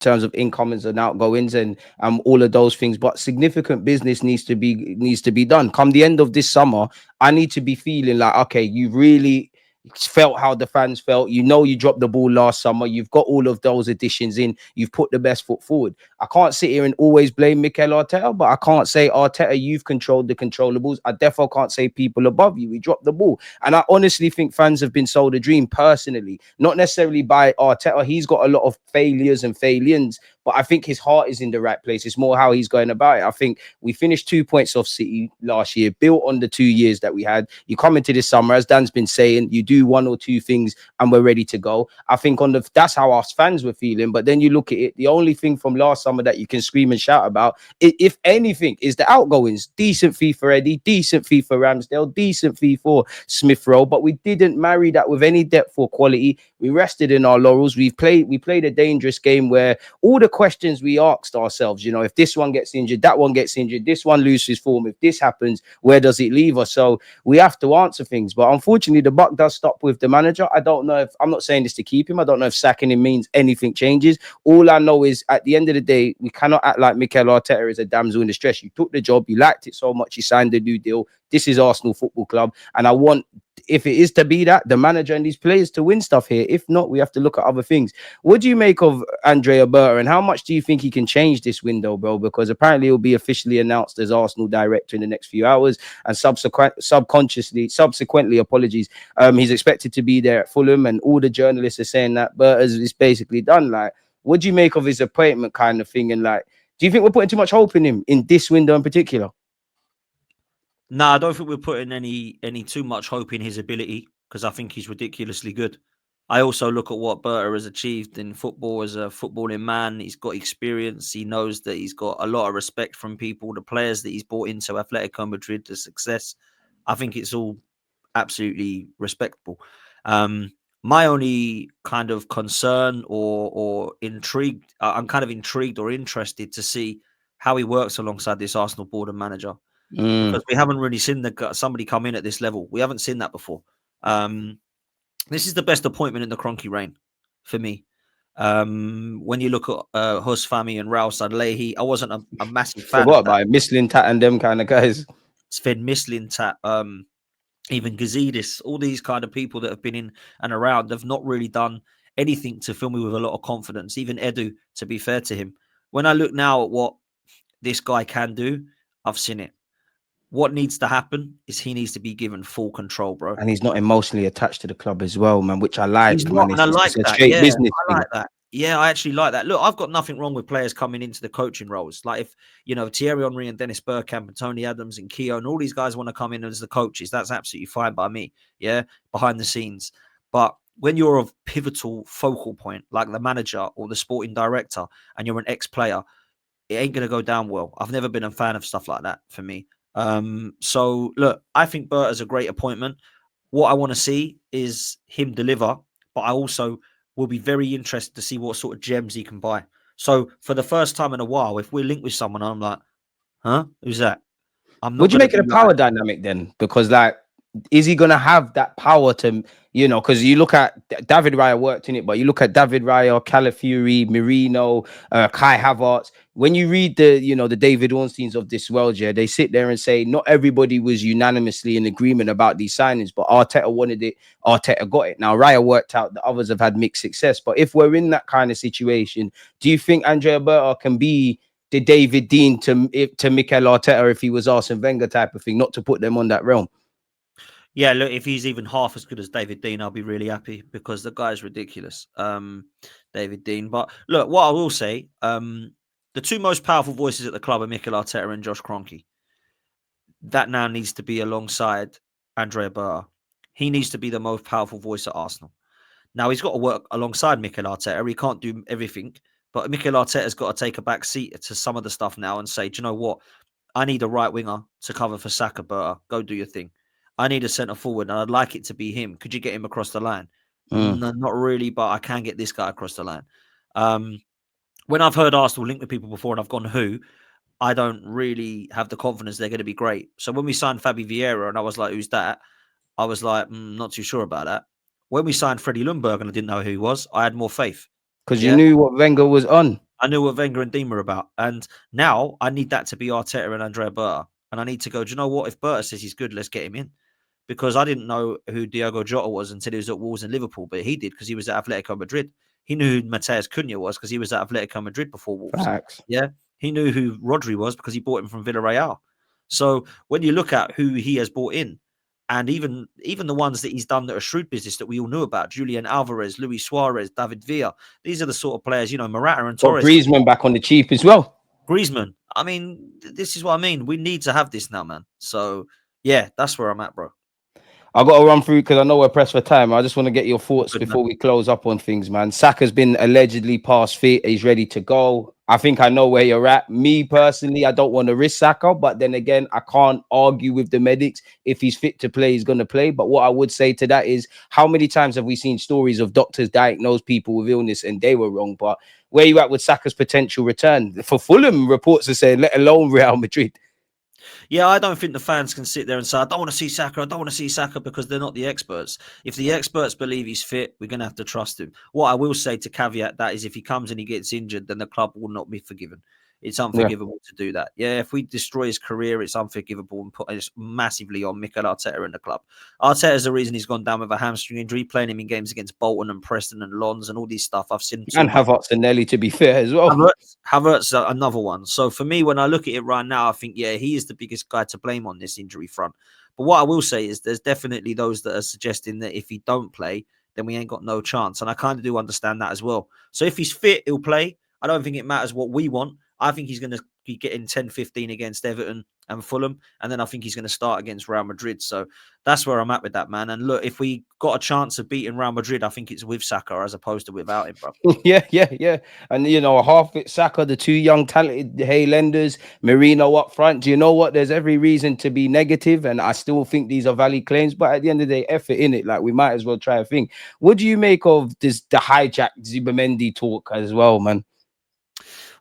terms of incomings and outgoings and all of those things. But significant business needs to be done. Come the end of this summer, I need to be feeling like, okay, you really felt how the fans felt. You know, you dropped the ball last summer. You've got all of those additions in. You've put the best foot forward. I can't sit here and always blame Mikel Arteta, but I can't say, Arteta, you've controlled the controllables. I definitely can't say people above you. We dropped the ball. And I honestly think fans have been sold a dream personally, not necessarily by Arteta. He's got a lot of failures and failings, but I think his heart is in the right place. It's more how he's going about it. I think we finished 2 points off City last year, built on the 2 years that we had. You come into this summer, as Dan's been saying, you do one or two things and we're ready to go. I think that's how us fans were feeling. But then you look at it, the only thing from last summer that you can scream and shout about, if anything, is the outgoings. Decent fee for Eddie, decent fee for Ramsdale, decent fee for Smith Rowe, but we didn't marry that with any depth or quality. We rested in our laurels. We played a dangerous game where all the questions we asked ourselves, you know, if this one gets injured, that one gets injured, this one loses form, if this happens, where does it leave us? So we have to answer things. But unfortunately, the buck does stop with the manager. I don't know if, I'm not saying this to keep him, I don't know if sacking him means anything changes. All I know is at the end of the day, we cannot act like Mikel Arteta is a damsel in distress. You took the job, you liked it so much, you signed a new deal. This is Arsenal Football Club, and I want, if it is to be that, the manager and these players to win stuff here. If not, we have to look at other things. What do you make of Andrea Berta, and how much do you think he can change this window, bro? Because apparently he'll be officially announced as Arsenal director in the next few hours, and subsequently, apologies, he's expected to be there at Fulham, and all the journalists are saying that Berta is basically done. Like, what do you make of his appointment kind of thing? And like, do you think we're putting too much hope in him in this window in particular? No, I don't think we're putting any too much hope in his ability, because I think he's ridiculously good. I also look at what Berta has achieved in football as a footballing man. He's got experience. He knows that he's got a lot of respect from people, the players that he's brought into Atletico Madrid, the success. I think it's all absolutely respectable. My only kind of concern or intrigued, I'm kind of intrigued or interested to see how he works alongside this Arsenal board and manager. Because we haven't really seen somebody come in at this level. We haven't seen that before. This is the best appointment in the Kroenke reign for me. When you look at Hus Fahmy and Raul Sadlehi, I wasn't a massive fan. Forgot about Mislintat and them kind of guys. Sven Mislintat, even Gazidis, all these kind of people that have been in and around, they've not really done anything to fill me with a lot of confidence. Even Edu, to be fair to him. When I look now at what this guy can do, I've seen it. What needs to happen is he needs to be given full control, bro. And he's not emotionally attached to the club as well, man, which I like. He's not, and I like that. Yeah, business I like that. Yeah, I actually like that. Look, I've got nothing wrong with players coming into the coaching roles. Like if, you know, Thierry Henry and Dennis Bergkamp and Tony Adams and Keown and all these guys want to come in as the coaches, that's absolutely fine by me. Yeah, behind the scenes. But when you're a pivotal focal point, like the manager or the sporting director, and you're an ex-player, it ain't going to go down well. I've never been a fan of stuff like that for me. So look, I think Berta's a great appointment. What I want to see is him deliver, but I also will be very interested to see what sort of gems he can buy. So for the first time in a while, if we're linked with someone, I'm like, huh? Who's that? Would you make it a power dynamic then? Because like, is he going to have that power to, you know, because you look at David Raya worked in it, but you look at David Raya, Calafiori, Merino, Kai Havertz. When you read the David Ornsteins of this world, yeah, they sit there and say not everybody was unanimously in agreement about these signings, but Arteta wanted it, Arteta got it. Now Raya worked out, the others have had mixed success. But if we're in that kind of situation, do you think Andrea Berta can be the David Dean to Mikel Arteta if he was Arsene Wenger type of thing, not to put them on that realm? Yeah, look, if he's even half as good as David Dean, I'll be really happy, because the guy's ridiculous, David Dean. But look, what I will say, the two most powerful voices at the club are Mikel Arteta and Josh Kroenke. That now needs to be alongside Andrea Berta. He needs to be the most powerful voice at Arsenal. Now, he's got to work alongside Mikel Arteta. He can't do everything, but Mikel Arteta's got to take a back seat to some of the stuff now and say, do you know what? I need a right winger to cover for Saka, Berta. Go do your thing. I need a centre forward, and I'd like it to be him. Could you get him across the line? No, not really, but I can get this guy across the line. When I've heard Arsenal link with people before and I've gone, who? I don't really have the confidence they're going to be great. So when we signed Fabi Vieira and I was like, who's that? I was like, not too sure about that. When we signed Freddie Ljungberg and I didn't know who he was, I had more faith. Because you knew what Wenger was on. I knew what Wenger and Dean were about. And now I need that to be Arteta and Andrea Berta. And I need to go, do you know what? If Berta says he's good, let's get him in. Because I didn't know who Diogo Jota was until he was at Wolves and Liverpool, but he did because he was at Atletico Madrid. He knew who Mateus Cunha was because he was at Atletico Madrid before Wolves. Facts. Yeah. He knew who Rodri was because he bought him from Villarreal. So when you look at who he has bought in, and even the ones that he's done that are shrewd business that we all knew about, Julian Alvarez, Luis Suarez, David Villa, these are the sort of players, Morata and Got Torres. Griezmann back on the cheap as well. Griezmann. I mean, this is what I mean. We need to have this now, man. So, yeah, that's where I'm at, bro. I got to run through because I know we're pressed for time. I just want to get your thoughts Good, before man. we close up on things, man. Saka's been allegedly past fit. He's ready to go. I think I know where you're at. Me personally, I don't want to risk Saka, but then again, I can't argue with the medics. If he's fit to play, he's going to play. But what I would say to that is, how many times have we seen stories of doctors diagnose people with illness and they were wrong? But where you at with Saka's potential return? For Fulham, reports are saying, let alone Real Madrid. Yeah, I don't think the fans can sit there and say, I don't want to see Saka, I don't want to see Saka, because they're not the experts. If the experts believe he's fit, we're going to have to trust him. What I will say to caveat that is if he comes and he gets injured, then the club will not be forgiven. It's unforgivable to do that. Yeah, if we destroy his career, it's unforgivable and put us massively on Mikel Arteta and the club. Arteta's the reason he's gone down with a hamstring injury, playing him in games against Bolton and Preston and Lons and all these stuff. I've seen And Havertz and Nelly, to be fair, as well. Havertz another one. So for me, when I look at it right now, I think, yeah, he is the biggest guy to blame on this injury front. But what I will say is there's definitely those that are suggesting that if he don't play, then we ain't got no chance. And I kind of do understand that as well. So if he's fit, he'll play. I don't think it matters what we want. I think he's going to be getting 10-15 against Everton and Fulham. And then I think he's going to start against Real Madrid. So that's where I'm at with that, man. And look, if we got a chance of beating Real Madrid, I think it's with Saka as opposed to without him, bro. Yeah. And, half it Saka, the two young talented Highlanders, Merino up front. Do you know what? There's every reason to be negative, and I still think these are valid claims. But at the end of the day, effort in it. Like, we might as well try a thing. What do you make of the hijack Zubimendi talk as well, man?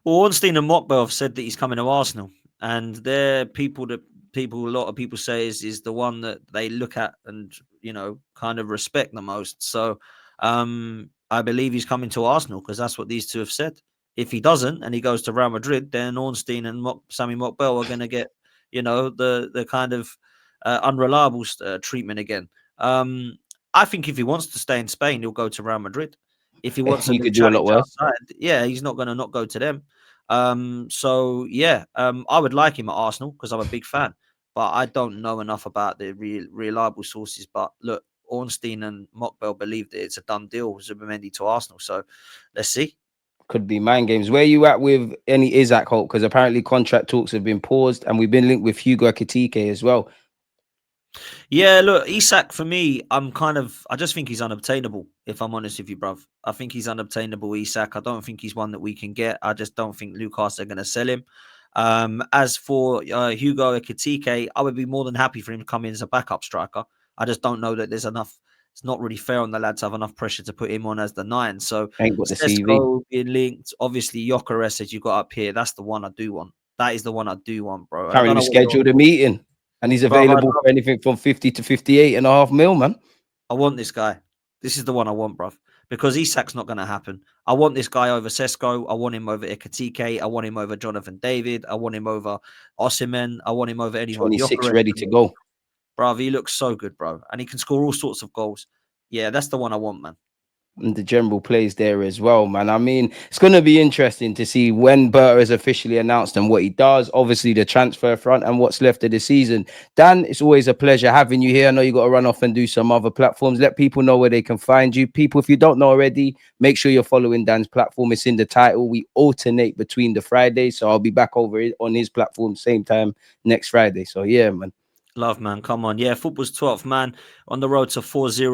Well, Ornstein and Mokbel have said that he's coming to Arsenal, and they're a lot of people say is the one that they look at and kind of respect the most. So I believe he's coming to Arsenal because that's what these two have said. If he doesn't and he goes to Real Madrid, then Ornstein and Sammy Mokbel are going to get the kind of unreliable treatment again. I think if he wants to stay in Spain, he'll go to Real Madrid. If he wants a new challenge outside, yeah, he's not going to not go to them. So yeah, I would like him at Arsenal because I'm a big fan, but I don't know enough about the reliable sources. But look, Ornstein and Mokbel believe that it's a done deal, Zubimendi to Arsenal. So let's see. Could be mind games. Where you at with any Isaac hope? Because apparently contract talks have been paused, and we've been linked with Hugo Ekitike as well. Yeah, look, Isak for me, I just think he's unobtainable, if I'm honest with you, bruv. I think he's unobtainable, Isak. I don't think he's one that we can get. I just don't think Lucas are going to sell him. As for Hugo Ekitike, I would be more than happy for him to come in as a backup striker. I just don't know that there's enough. It's not really fair on the lad to have enough pressure to put him on as the 9. So Ain't got the CV being linked. Obviously, Gyökeres that you got up here. That's the one I do want. That is the one I do want, bro. Apparently scheduled a meeting. And he's available for anything from 50 to 58.5 mil, man. I want this guy. This is the one I want, bruv. Because Isak's not going to happen. I want this guy over Sesko. I want him over Ekitike. I want him over Jonathan David. I want him over Osimhen. I want him over anyone. 26 ready to go. Bruv, he looks so good, bro. And he can score all sorts of goals. Yeah, that's the one I want, man. And the general plays there as well, man. I mean, it's going to be interesting to see when Berta is officially announced and what he does. Obviously, the transfer front and what's left of the season. Dan, it's always a pleasure having you here. I know you got to run off and do some other platforms. Let people know where they can find you. People, if you don't know already, make sure you're following Dan's platform. It's in the title. We alternate between the Fridays, so I'll be back over on his platform same time next Friday. So yeah, man. Love, man. Come on. Yeah, football's 12th, man. On the road to 4-0.